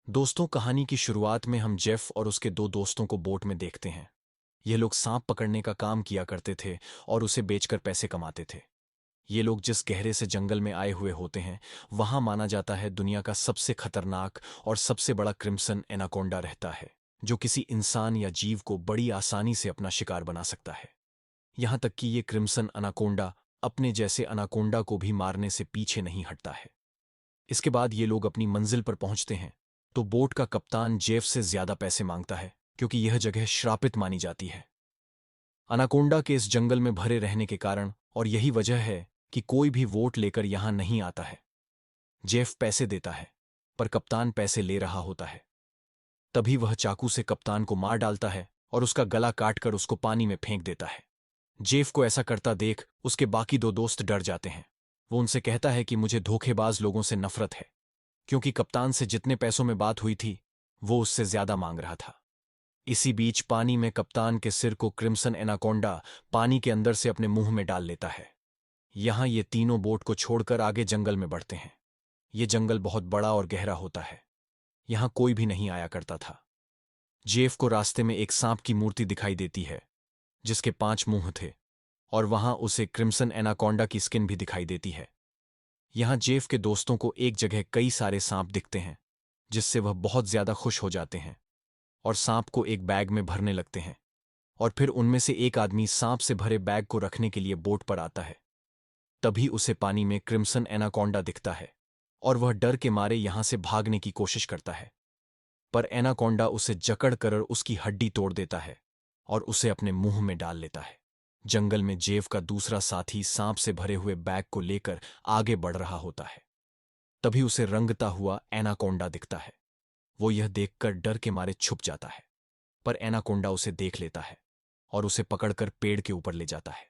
दोस्तों, कहानी की शुरुआत में हम जेफ और उसके दो दोस्तों को बोट में देखते हैं। ये लोग सांप पकड़ने का काम किया करते थे और उसे बेचकर पैसे कमाते थे। ये लोग जिस गहरे से जंगल में आए हुए होते हैं, वहां माना जाता है दुनिया का सबसे खतरनाक और सबसे बड़ा क्रिम्सन एनाकोंडा रहता है, जो किसी इंसान या जीव को बड़ी आसानी से अपना शिकार बना सकता है। यहां तक कि ये क्रिम्सन अनाकोंडा अपने जैसे अनाकोंडा को भी मारने से पीछे नहीं हटता है। इसके बाद ये लोग अपनी मंजिल पर पहुंचते हैं तो बोट का कप्तान जेफ से ज्यादा पैसे मांगता है, क्योंकि यह जगह श्रापित मानी जाती है अनाकोंडा के इस जंगल में भरे रहने के कारण। और यही वजह है कि कोई भी वोट लेकर यहां नहीं आता है। जेफ पैसे देता है, पर कप्तान पैसे ले रहा होता है। तभी वह चाकू से कप्तान को मार डालता है और उसका गला काटकर उसको पानी में फेंक देता है। जेफ को ऐसा करता देख उसके बाकी दो दोस्त डर जाते हैं। वो उनसे कहता है कि मुझे धोखेबाज लोगों से नफरत है, क्योंकि कप्तान से जितने पैसों में बात हुई थी, वो उससे ज्यादा मांग रहा था। इसी बीच पानी में कप्तान के सिर को क्रिम्सन एनाकोंडा पानी के अंदर से अपने मुंह में डाल लेता है। यहां ये तीनों बोट को छोड़कर आगे जंगल में बढ़ते हैं। ये जंगल बहुत बड़ा और गहरा होता है। यहां कोई भी नहीं आया करता था। जेफ को रास्ते में एक सांप की मूर्ति दिखाई देती है, जिसके 5 मुंह थे, और वहां उसे क्रिम्सन एनाकोंडा की स्किन भी दिखाई देती है। यहां जेफ के दोस्तों को एक जगह कई सारे सांप दिखते हैं, जिससे वह बहुत ज्यादा खुश हो जाते हैं और सांप को एक बैग में भरने लगते हैं। और फिर उनमें से एक आदमी सांप से भरे बैग को रखने के लिए बोट पर आता है। तभी उसे पानी में क्रिम्सन एनाकोंडा दिखता है और वह डर के मारे यहां से भागने की कोशिश करता है। पर एनाकोंडा उसे जकड़ कर उसकी हड्डी तोड़ देता है और उसे अपने मुंह में डाल लेता है। जंगल में जेफ का दूसरा साथी सांप से भरे हुए बैग को लेकर आगे बढ़ रहा होता है। तभी उसे रंगता हुआ एनाकोंडा दिखता है। वो यह देखकर डर के मारे छुप जाता है, पर एनाकोंडा उसे देख लेता है और उसे पकड़कर पेड़ के ऊपर ले जाता है।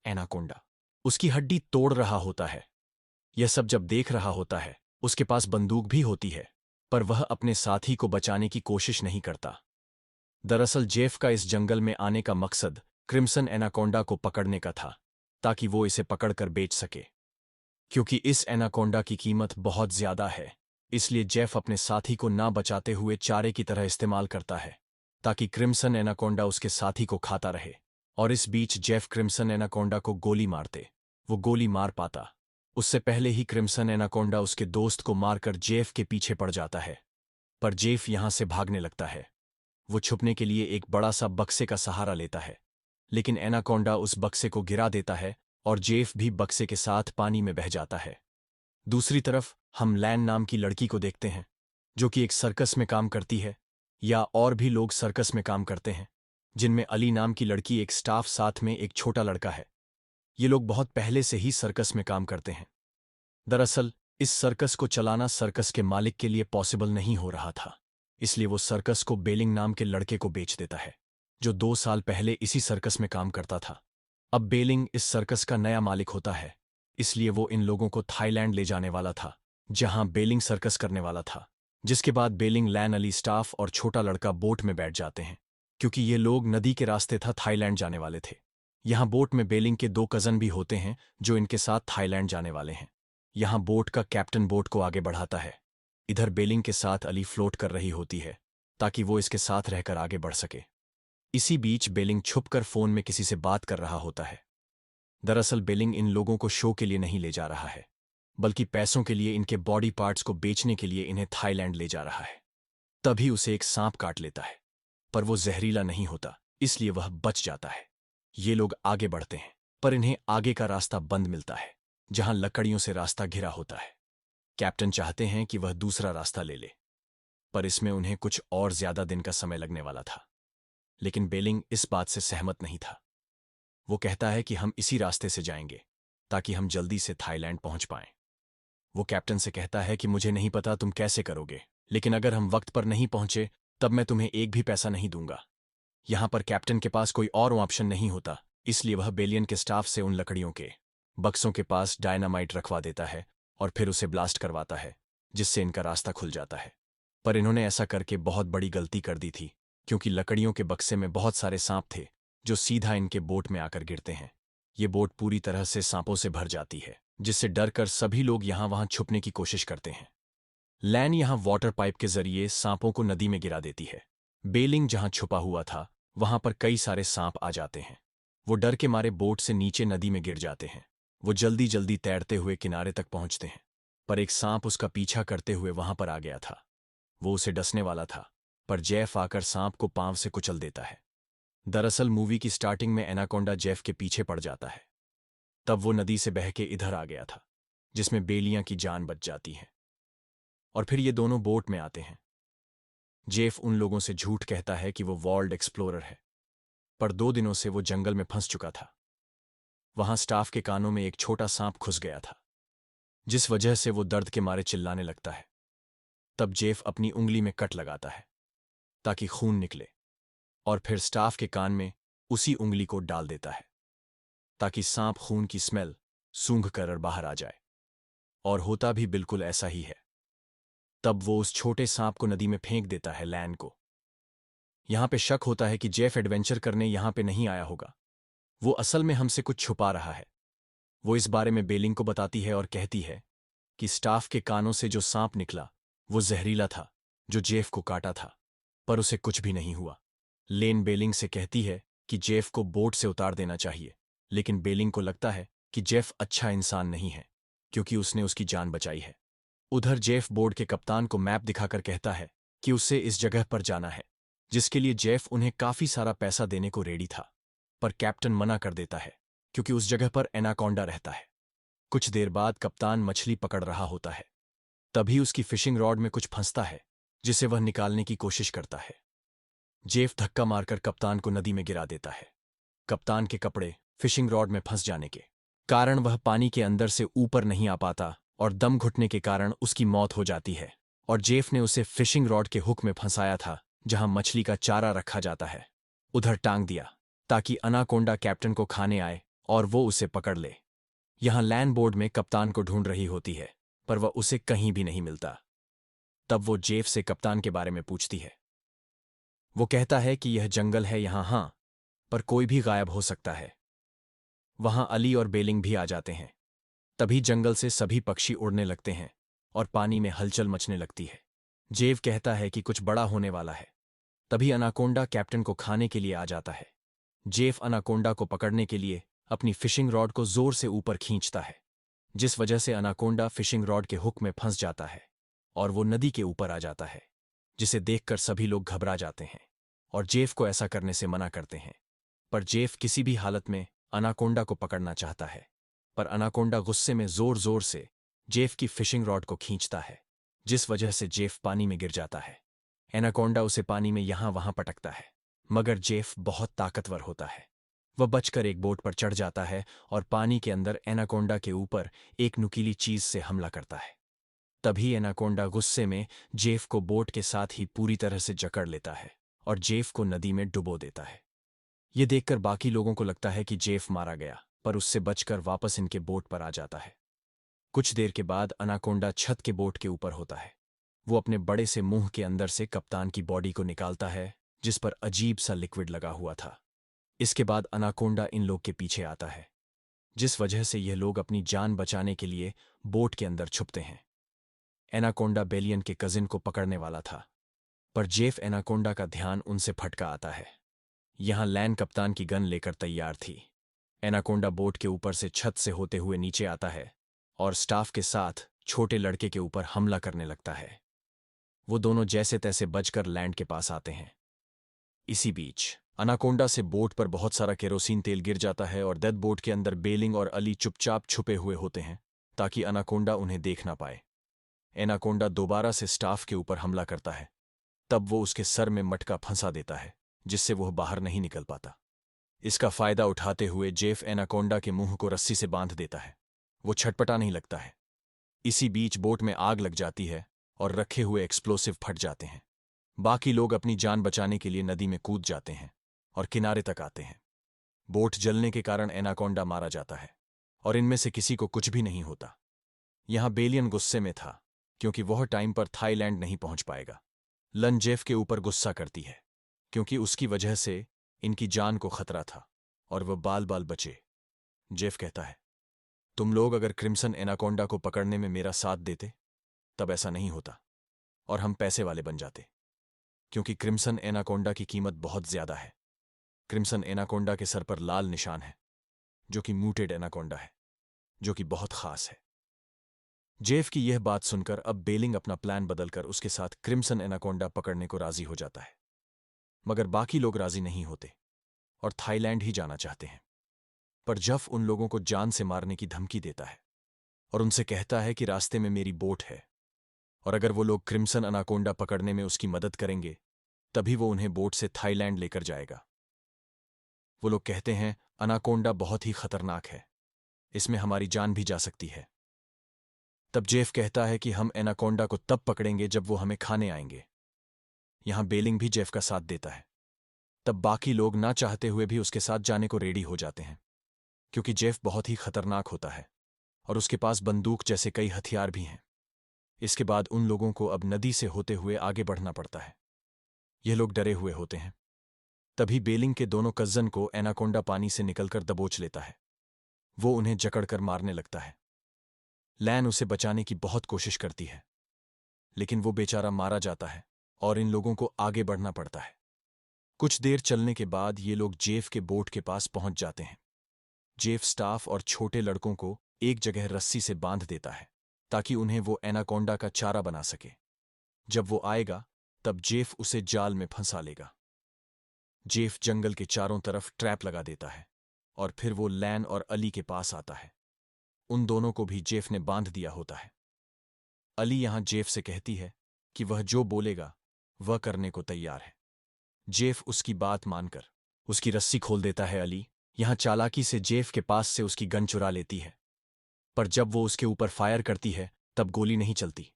एनाकोंडा उसकी हड्डी तोड़ रहा होता है। यह सब जब देख रहा होता है, उसके पास बंदूक भी होती है, पर वह अपने साथी को बचाने की कोशिश नहीं करता। दरअसल जेफ का इस जंगल में आने का मकसद क्रिम्सन एनाकोंडा को पकड़ने का था, ताकि वो इसे पकड़कर बेच सके। क्योंकि इस एनाकोंडा की कीमत बहुत ज्यादा है, इसलिए जेफ अपने साथी को ना बचाते हुए चारे की तरह इस्तेमाल करता है, ताकि क्रिम्सन एनाकोंडा उसके साथी को खाता रहे। और इस बीच जेफ क्रिम्सन एनाकोंडा को गोली मारते। वो गोली मार पाता उससे पहले ही क्रिम्सन एनाकोंडा उसके दोस्त को मारकर जेफ के पीछे पड़ जाता है। पर जेफ यहां से भागने लगता है। वो छुपने के लिए एक बड़ा सा बक्से का सहारा लेता है, लेकिन एनाकोंडा उस बक्से को गिरा देता है और जेफ भी बक्से के साथ पानी में बह जाता है। दूसरी तरफ हम लैन नाम की लड़की को देखते हैं, जो कि एक सर्कस में काम करती है, या और भी लोग सर्कस में काम करते हैं, जिनमें अली नाम की लड़की, एक स्टाफ, साथ में एक छोटा लड़का है। ये लोग बहुत पहले से ही सर्कस में काम करते हैं। दरअसल इस सर्कस को चलाना सर्कस के मालिक के लिए पॉसिबल नहीं हो रहा था, इसलिए वो सर्कस को बेलिंग नाम के लड़के को बेच देता है, जो 2 साल पहले इसी सर्कस में काम करता था। अब बेलिंग इस सर्कस का नया मालिक होता है, इसलिए वो इन लोगों को थाईलैंड ले जाने वाला था, जहां बेलिंग सर्कस करने वाला था। जिसके बाद बेलिंग, लैन, अली, स्टाफ और छोटा लड़का बोट में बैठ जाते हैं, क्योंकि ये लोग नदी के रास्ते था थाईलैंड जाने वाले थे। यहां बोट में बेलिंग के 2 कजन भी होते हैं, जो इनके साथ थाईलैंड जाने वाले हैं। यहां बोट का कैप्टन बोट को आगे बढ़ाता है। इधर बेलिंग के साथ अली फ्लोट कर रही होती है, ताकि वो इसके साथ रहकर आगे बढ़ सके। इसी बीच बेलिंग छुपकर फोन में किसी से बात कर रहा होता है। दरअसल बेलिंग इन लोगों को शो के लिए नहीं ले जा रहा है, बल्कि पैसों के लिए, इनके बॉडी पार्ट्स को बेचने के लिए इन्हें थाईलैंड ले जा रहा है। तभी उसे एक सांप काट लेता है, पर वो जहरीला नहीं होता, इसलिए वह बच जाता है। ये लोग आगे बढ़ते हैं, पर इन्हें आगे का रास्ता बंद मिलता है, जहां लकड़ियों से रास्ता घिरा होता है। कैप्टन चाहते हैं कि वह दूसरा रास्ता ले ले, पर इसमें उन्हें कुछ और ज्यादा दिन का समय लगने वाला था। लेकिन बेलिंग इस बात से सहमत नहीं था। वो कहता है कि हम इसी रास्ते से जाएंगे, ताकि हम जल्दी से थाईलैंड पहुंच पाएं। वो कैप्टन से कहता है कि मुझे नहीं पता तुम कैसे करोगे, लेकिन अगर हम वक्त पर नहीं पहुंचे, तब मैं तुम्हें एक भी पैसा नहीं दूंगा। यहां पर कैप्टन के पास कोई और ऑप्शन नहीं होता, इसलिए वह बेलियन के स्टाफ से उन लकड़ियों के बक्सों के पास डायनामाइट रखवा देता है और फिर उसे ब्लास्ट करवाता है, जिससे इनका रास्ता खुल जाता है। पर इन्होंने ऐसा करके बहुत बड़ी गलती कर दी थी, क्योंकि लकड़ियों के बक्से में बहुत सारे सांप थे, जो सीधा इनके बोट में आकर गिरते हैं। ये बोट पूरी तरह से सांपों से भर जाती है, जिससे डर कर सभी लोग यहां वहां छुपने की कोशिश करते हैं। लैन यहां वाटर पाइप के जरिए सांपों को नदी में गिरा देती है। बेलिंग जहां छुपा हुआ था वहां पर कई सारे सांप आ जाते हैं। वो डर के मारे बोट से नीचे नदी में गिर जाते हैं। वो जल्दी जल्दी तैरते हुए किनारे तक पहुंचते हैं, पर एक सांप उसका पीछा करते हुए वहां पर आ गया था। वो उसे डसने वाला था, पर जेफ आकर सांप को पांव से कुचल देता है। दरअसल मूवी की स्टार्टिंग में एनाकोंडा जेफ के पीछे पड़ जाता है। तब वो नदी से बह के इधर आ गया था, जिसमें बेलियां की जान बच जाती है। और फिर ये दोनों बोट में आते हैं। जेफ उन लोगों से झूठ कहता है कि वो वर्ल्ड एक्सप्लोरर है, पर 2 दिनों से वो जंगल में फंस चुका था। वहां स्टाफ के कानों में एक छोटा सांप घुस गया था, जिस वजह से वो दर्द के मारे चिल्लाने लगता है। तब जेफ अपनी उंगली में कट लगाता है ताकि खून निकले, और फिर स्टाफ के कान में उसी उंगली को डाल देता है ताकि सांप खून की स्मेल सूंघ कर बाहर आ जाए। और होता भी बिल्कुल ऐसा ही है। तब वो उस छोटे सांप को नदी में फेंक देता है लैन को। यहां पे शक होता है कि जेफ एडवेंचर करने यहां पे नहीं आया होगा, वो असल में हमसे कुछ छुपा रहा है। वो इस बारे में बेलिंग को बताती है और कहती है कि स्टाफ के कानों से जो सांप निकला वो जहरीला था, जो जेफ को काटा था, पर उसे कुछ भी नहीं हुआ। लेन बेलिंग से कहती है कि जेफ को बोट से उतार देना चाहिए, लेकिन बेलिंग को लगता है कि जेफ अच्छा इंसान नहीं है क्योंकि उसने उसकी जान बचाई है। उधर जेफ बोर्ड के कप्तान को मैप दिखाकर कहता है कि उसे इस जगह पर जाना है, जिसके लिए जेफ उन्हें काफी सारा पैसा देने को रेडी था। पर कैप्टन मना कर देता है क्योंकि उस जगह पर एनाकोंडा रहता है। कुछ देर बाद कप्तान मछली पकड़ रहा होता है। तभी उसकी फिशिंग रॉड में कुछ फंसता है, जिसे वह निकालने की कोशिश करता है। जेफ धक्का मारकर कप्तान को नदी में गिरा देता है। कप्तान के कपड़े फिशिंग रॉड में फंस जाने के कारण वह पानी के अंदर से ऊपर नहीं आ पाता और दम घुटने के कारण उसकी मौत हो जाती है। और जेफ ने उसे फिशिंग रॉड के हुक में फंसाया था, जहां मछली का चारा रखा जाता है, उधर टांग दिया ताकि अनाकोंडा कैप्टन को खाने आए और वो उसे पकड़ ले। यहां लैंड बोर्ड में कप्तान को ढूंढ रही होती है, पर वह उसे कहीं भी नहीं मिलता। तब वो जेफ से कप्तान के बारे में पूछती है। वो कहता है कि यह जंगल है यहां, हां, पर कोई भी गायब हो सकता है। वहां अली और बेलिंग भी आ जाते हैं। तभी जंगल से सभी पक्षी उड़ने लगते हैं और पानी में हलचल मचने लगती है। जेव कहता है कि कुछ बड़ा होने वाला है। तभी अनाकोंडा कैप्टन को खाने के लिए आ जाता है। जेफ अनाकोंडा को पकड़ने के लिए अपनी फिशिंग रॉड को जोर से ऊपर खींचता है, जिस वजह से अनाकोंडा फिशिंग रॉड के हुक में फंस जाता है और वो नदी के ऊपर आ जाता है, जिसे देखकर सभी लोग घबरा जाते हैं और जेफ को ऐसा करने से मना करते हैं। पर जेफ किसी भी हालत में अनाकोंडा को पकड़ना चाहता है, पर अनाकोंडा गुस्से में जोर जोर से जेफ की फिशिंग रॉड को खींचता है, जिस वजह से जेफ पानी में गिर जाता है। एनाकोंडा उसे पानी में यहां वहां पटकता है, मगर जेफ बहुत ताकतवर होता है। वह बचकर एक बोट पर चढ़ जाता है और पानी के अंदर एनाकोंडा के ऊपर एक नुकीली चीज से हमला करता है। तभी एनाकोंडा गुस्से में जेफ को बोट के साथ ही पूरी तरह से जकड़ लेता है और जेफ को नदी में डुबो देता है। ये देखकर बाकी लोगों को लगता है कि जेफ मारा गया, पर उससे बचकर वापस इनके बोट पर आ जाता है। कुछ देर के बाद अनाकोंडा छत के बोट के ऊपर होता है। वो अपने बड़े से मुंह के अंदर से कप्तान की बॉडी को निकालता है, जिस पर अजीब सा लिक्विड लगा हुआ था। इसके बाद अनाकोंडा इन लोग के पीछे आता है, जिस वजह से यह लोग अपनी जान बचाने के लिए बोट के अंदर छुपते हैं। एनाकोंडा बेलियन के कजिन को पकड़ने वाला था, पर जेफ एनाकोंडा का ध्यान उनसे भटका आता है। यहां लैन कप्तान की गन लेकर तैयार थी। एनाकोंडा बोट के ऊपर से छत से होते हुए नीचे आता है और स्टाफ के साथ छोटे लड़के के ऊपर हमला करने लगता है। वो दोनों जैसे तैसे बचकर लैंड के पास आते हैं। इसी बीच अनाकोंडा से बोट पर बहुत सारा केरोसिन तेल गिर जाता है और डेथ बोट के अंदर बेलिंग और अली चुपचाप छुपे हुए होते हैं ताकि अनाकोंडा उन्हें देख ना पाए। एनाकोंडा दोबारा से स्टाफ के ऊपर हमला करता है। तब वो उसके सर में मटका फंसा देता है, जिससे वह बाहर नहीं निकल पाता। इसका फायदा उठाते हुए जेफ एनाकोंडा के मुंह को रस्सी से बांध देता है। वो छटपटा नहीं लगता है। इसी बीच बोट में आग लग जाती है और रखे हुए एक्सप्लोसिव फट जाते हैं। बाकी लोग अपनी जान बचाने के लिए नदी में कूद जाते हैं और किनारे तक आते हैं। बोट जलने के कारण एनाकोंडा मारा जाता है और इनमें से किसी को कुछ भी नहीं होता। यहां बेलियन गुस्से में था क्योंकि वह टाइम पर थाईलैंड नहीं पहुंच पाएगा। लन जेफ के ऊपर गुस्सा करती है क्योंकि उसकी वजह से इनकी जान को खतरा था और वह बाल बाल बचे। जेफ कहता है, तुम लोग अगर क्रिम्सन एनाकोंडा को पकड़ने में मेरा साथ देते तब ऐसा नहीं होता। और हम पैसे वाले बन जाते, क्योंकि क्रिम्सन एनाकोंडा की कीमत बहुत ज्यादा है। क्रिम्सन एनाकोंडा के सर पर लाल निशान है, जो कि म्यूटेड एनाकोंडा है, जो कि बहुत खास है। जेफ की यह बात सुनकर अब बेलिंग अपना प्लान बदलकर उसके साथ क्रिम्सन एनाकोंडा पकड़ने को राजी हो जाता है, मगर बाकी लोग राजी नहीं होते और थाईलैंड ही जाना चाहते हैं। पर जफ उन लोगों को जान से मारने की धमकी देता है और उनसे कहता है कि रास्ते में मेरी बोट है, और अगर वो लोग क्रिम्सन अनाकोंडा पकड़ने में उसकी मदद करेंगे तभी वो उन्हें बोट से थाईलैंड लेकर जाएगा। वो लोग कहते हैं अनाकोंडा बहुत ही खतरनाक है, इसमें हमारी जान भी जा सकती है। तब जेफ कहता है कि हम एनाकोंडा को तब पकड़ेंगे जब वो हमें खाने आएंगे। यहां बेलिंग भी जेफ का साथ देता है। तब बाकी लोग ना चाहते हुए भी उसके साथ जाने को रेडी हो जाते हैं, क्योंकि जेफ बहुत ही खतरनाक होता है और उसके पास बंदूक जैसे कई हथियार भी हैं। इसके बाद उन लोगों को अब नदी से होते हुए आगे बढ़ना पड़ता है। ये लोग डरे हुए होते हैं। तभी बेलिंग के दोनों कज़न को एनाकोंडा पानी से निकलकर दबोच लेता है। वो उन्हें जकड़कर मारने लगता है। लैन उसे बचाने की बहुत कोशिश करती है, लेकिन वो बेचारा मारा जाता है और इन लोगों को आगे बढ़ना पड़ता है। कुछ देर चलने के बाद ये लोग जेफ के बोट के पास पहुंच जाते हैं। जेफ स्टाफ और छोटे लड़कों को एक जगह रस्सी से बांध देता है ताकि उन्हें वो एनाकोंडा का चारा बना सके। जब वो आएगा तब जेफ उसे जाल में फंसा लेगा। जेफ जंगल के चारों तरफ ट्रैप लगा देता है और फिर वो लैन और अली के पास आता है। उन दोनों को भी जेफ ने बांध दिया होता है। अली यहां जेफ से कहती है कि वह जो बोलेगा वह करने को तैयार है। जेफ उसकी बात मानकर उसकी रस्सी खोल देता है। अली यहां चालाकी से जेफ के पास से उसकी गन चुरा लेती है, पर जब वो उसके ऊपर फायर करती है तब गोली नहीं चलती।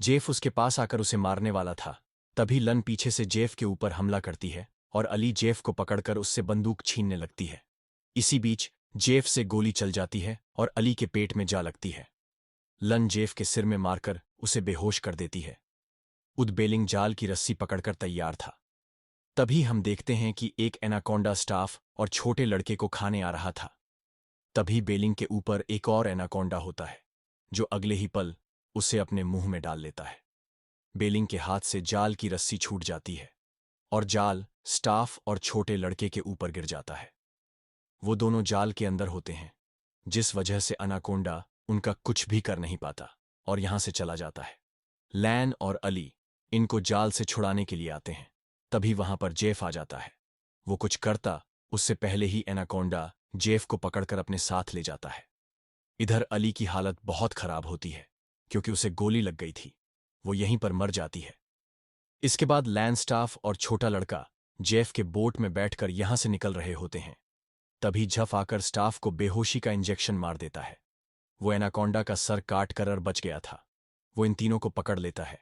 जेफ उसके पास आकर उसे मारने वाला था, तभी लन पीछे से जेफ के ऊपर हमला करती है और अली जेफ को पकड़कर उससे बंदूक छीनने लगती है। इसी बीच जेफ से गोली चल जाती है और अली के पेट में जा लगती है। लन जेफ के सिर में मारकर उसे बेहोश कर देती है। उदबेलिंग जाल की रस्सी पकड़कर तैयार था। तभी हम देखते हैं कि एक एनाकोंडा स्टाफ और छोटे लड़के को खाने आ रहा था। तभी बेलिंग के ऊपर एक और एनाकोंडा होता है, जो अगले ही पल उसे अपने मुंह में डाल लेता है। बेलिंग के हाथ से जाल की रस्सी छूट जाती है और जाल स्टाफ और छोटे लड़के के ऊपर गिर जाता है। वो दोनों जाल के अंदर होते हैं, जिस वजह से अनाकोंडा उनका कुछ भी कर नहीं पाता और यहां से चला जाता है। लैन और अली इनको जाल से छुड़ाने के लिए आते हैं। तभी वहां पर जेफ आ जाता है। वो कुछ करता उससे पहले ही एनाकोंडा जेफ को पकड़कर अपने साथ ले जाता है। इधर अली की हालत बहुत खराब होती है, क्योंकि उसे गोली लग गई थी। वो यहीं पर मर जाती है। इसके बाद लैन स्टाफ और छोटा लड़का जेफ के बोट में बैठकर यहां से निकल रहे होते हैं। तभी झफ आकर स्टाफ को बेहोशी का इंजेक्शन मार देता है। वो एनाकोंडा का सर काट कर बच गया था। वो इन तीनों को पकड़ लेता है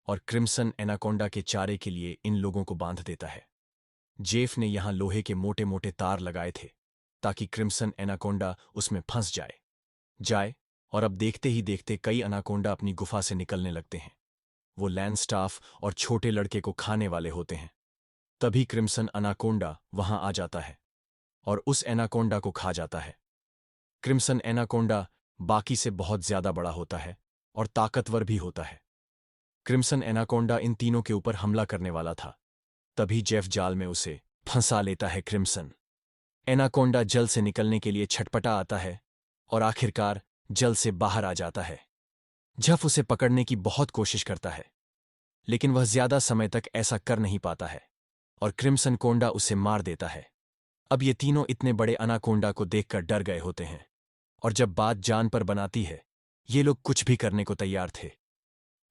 और क्रिम्सन एनाकोंडा के चारे के लिए इन लोगों को बांध देता है। जेफ ने यहां लोहे के मोटे मोटे तार लगाए थे ताकि क्रिम्सन एनाकोंडा उसमें फंस जाए और अब देखते ही देखते कई एनाकोंडा अपनी गुफा से निकलने लगते हैं। वो लैंड स्टाफ और छोटे लड़के को खाने वाले होते हैं। तभी क्रिम्सन एनाकोंडा वहां आ जाता है और उस एनाकोंडा को खा जाता है। क्रिम्सन एनाकोंडा बाकी से बहुत ज्यादा बड़ा होता है और ताकतवर भी होता है। क्रिम्सन एनाकोंडा इन तीनों के ऊपर हमला करने वाला था। तभी जेफ जाल में उसे फंसा लेता है। क्रिम्सन एनाकोंडा जल से निकलने के लिए छटपटा आता है और आखिरकार जल से बाहर आ जाता है। जेफ उसे पकड़ने की बहुत कोशिश करता है, लेकिन वह ज्यादा समय तक ऐसा कर नहीं पाता है और क्रिम्सन कोंडा उसे मार देता है। अब ये तीनों इतने बड़े अनाकोंडा को देखकर डर गए होते हैं और जब बात जान पर बनाती है, ये लोग कुछ भी करने को तैयार थे।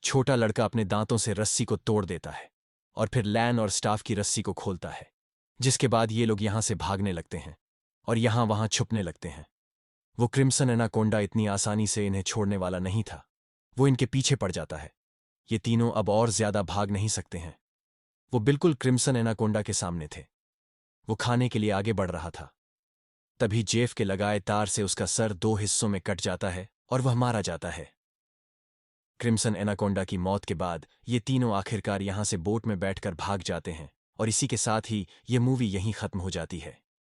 छोटा लड़का अपने दांतों से रस्सी को तोड़ देता है और फिर लैन और स्टाफ की रस्सी को खोलता है, जिसके बाद ये लोग यहां से भागने लगते हैं और यहां वहां छुपने लगते हैं। वो क्रिम्सन एनाकोंडा इतनी आसानी से इन्हें छोड़ने वाला नहीं था। वो इनके पीछे पड़ जाता है। ये तीनों अब और ज्यादा भाग नहीं सकते हैं। वो बिल्कुल क्रिम्सन एनाकोंडा के सामने थे। वो खाने के लिए आगे बढ़ रहा था। तभी जेफ के लगाए तार से उसका सर दो हिस्सों में कट जाता है और वह मारा जाता है। क्रिम्सन एनाकोंडा की मौत के बाद ये तीनों आखिरकार यहां से बोट में बैठकर भाग जाते हैं और इसी के साथ ही ये मूवी यहीं खत्म हो जाती है।